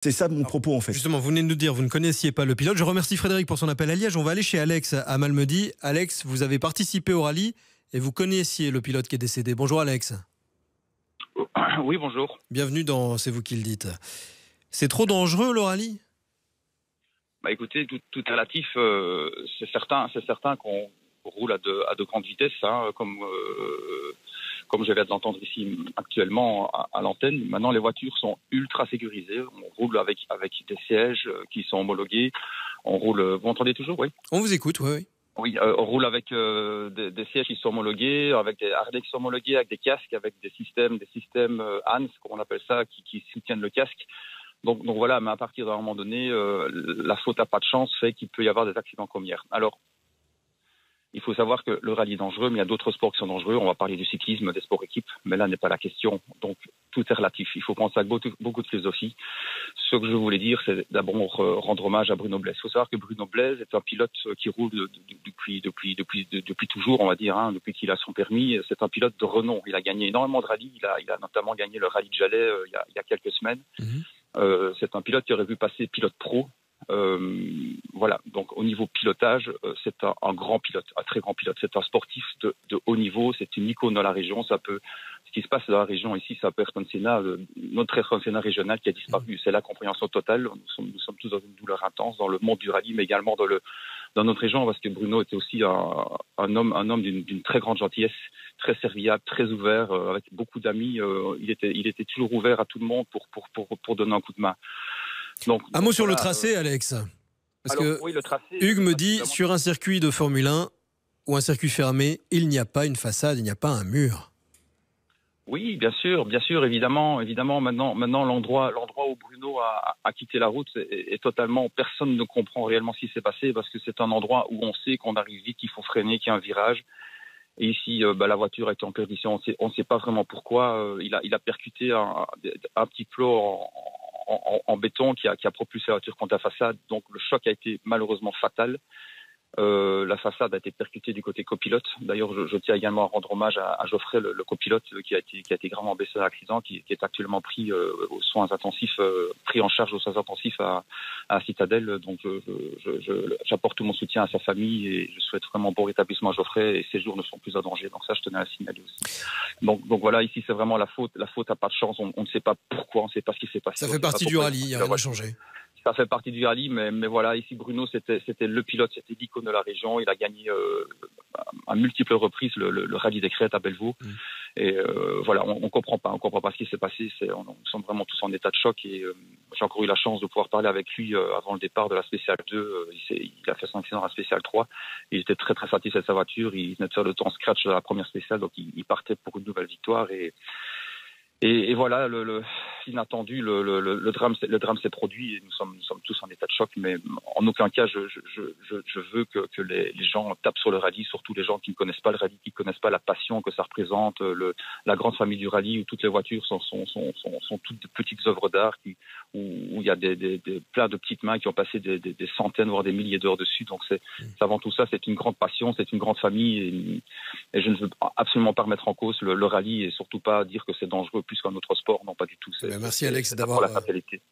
C'est ça mon propos en fait. Justement, vous venez de nous dire, vous ne connaissiez pas le pilote. Je remercie Frédéric pour son appel à Liège. On va aller chez Alex à Malmedy. Alex, vous avez participé au rallye et vous connaissiez le pilote qui est décédé. Bonjour Alex. Oui, bonjour. Bienvenue dans C'est vous qui le dites. C'est trop dangereux le rallye? Bah écoutez, tout est relatif. C'est certain qu'on roule à de grandes vitesses, hein, comme je viens de l'entendre ici actuellement à l'antenne. Maintenant, les voitures sont ultra sécurisées. On roule avec des sièges qui sont homologués. On roule. Vous m'entendez toujours? Oui. On vous écoute, oui. Oui, on roule avec des sièges qui sont homologués, avec des harnais qui sont homologués, avec des casques, avec des systèmes HANS, comme on appelle ça, qui soutiennent le casque. Donc voilà, mais à partir d'un moment donné, la faute à pas de chance fait qu'il peut y avoir des accidents comme hier. Alors, il faut savoir que le rallye est dangereux, mais il y a d'autres sports qui sont dangereux. On va parler du cyclisme, des sports équipes, mais là n'est pas la question. Donc tout est relatif. Il faut penser avec beaucoup de philosophie. Ce que je voulais dire, c'est d'abord rendre hommage à Bruno Blaise. Il faut savoir que Bruno Blaise est un pilote qui roule depuis toujours, on va dire, hein, depuis qu'il a son permis. C'est un pilote de renom. Il a gagné énormément de rallyes. Il a notamment gagné le rallye de Jalais il y a quelques semaines. C'est un pilote qui aurait pu passer pilote pro. Voilà, donc au niveau pilotage, c'est un grand pilote, un très grand pilote. C'est un sportif de haut niveau, c'est une icône dans la région. Ce qui se passe dans la région ici, c'est un peu Ayrton Senna, notre Ayrton Senna régional qui a disparu. C'est la compréhension totale. Nous sommes tous dans une douleur intense dans le monde du rallye, mais également dans notre région, parce que Bruno était aussi un homme d'une très grande gentillesse, très serviable, très ouvert, avec beaucoup d'amis. Il était toujours ouvert à tout le monde pour donner un coup de main. Un mot sur le tracé, Alex. Parce que oui, le tracé, Hugues me dit, sur un circuit de Formule 1 ou un circuit fermé, il n'y a pas une façade, il n'y a pas un mur. Oui, bien sûr, évidemment. Maintenant, l'endroit où Bruno a quitté la route est totalement. Personne ne comprend réellement ce qui s'est passé parce que c'est un endroit où on sait qu'on arrive vite, qu'il faut freiner, qu'il y a un virage. Et ici, la voiture a été en perdition. On ne sait pas vraiment pourquoi. Il a percuté un petit plot en béton qui a propulsé la voiture contre la façade. Donc le choc a été malheureusement fatal. La façade a été percutée du côté copilote. D'ailleurs, je tiens également à rendre hommage à Geoffrey, le copilote, qui a été gravement blessé dans l'accident, qui est actuellement pris aux soins intensifs, pris en charge aux soins intensifs à Citadelle. Donc, j'apporte tout mon soutien à sa famille et je souhaite vraiment bon rétablissement à Geoffrey. Et ses jours ne sont plus en danger. Donc ça, je tenais à le signaler aussi. Donc voilà, ici, c'est vraiment la faute. La faute à pas de chance. On ne sait pas pourquoi, on ne sait pas ce qui s'est passé. Ça fait partie du rallye, il n'y a rien à changer. Ça fait partie du rallye, mais voilà, ici Bruno, c'était le pilote, c'était l'icône de la région. Il a gagné à multiples reprises le rallye des Crêtes à Bellevaux. Et voilà, on comprend pas ce qui s'est passé. Nous sommes vraiment tous en état de choc. Et j'ai encore eu la chance de pouvoir parler avec lui avant le départ de la spéciale 2. Il a fait son accident à la spéciale 3. Il était très très satisfait de sa voiture. Il venait de faire le temps scratch de la première spéciale, donc il partait pour une nouvelle victoire. Et voilà, l'inattendu, le drame s'est produit et nous sommes tous en état de choc, mais en aucun cas je veux que les gens tapent sur le rallye, surtout les gens qui ne connaissent pas le rallye, qui ne connaissent pas la passion que ça représente, la grande famille du rallye où toutes les voitures sont toutes de petites œuvres d'art où il y a plein de petites mains qui ont passé des centaines voire des milliers d'heures dessus. Donc c'est avant tout ça, c'est une grande passion, c'est une grande famille et je ne veux absolument pas remettre en cause le rallye et surtout pas dire que c'est dangereux plus qu'un autre sport, non pas du tout. Merci Alex d'avoir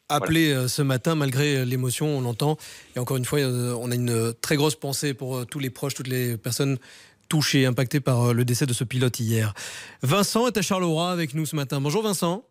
appelé ce matin malgré l'émotion, on l'entend. Et encore une fois, on a une très grosse pensée pour tous les proches, toutes les personnes touchées, impactées par le décès de ce pilote hier. Vincent est à Charleroi avec nous ce matin. Bonjour Vincent.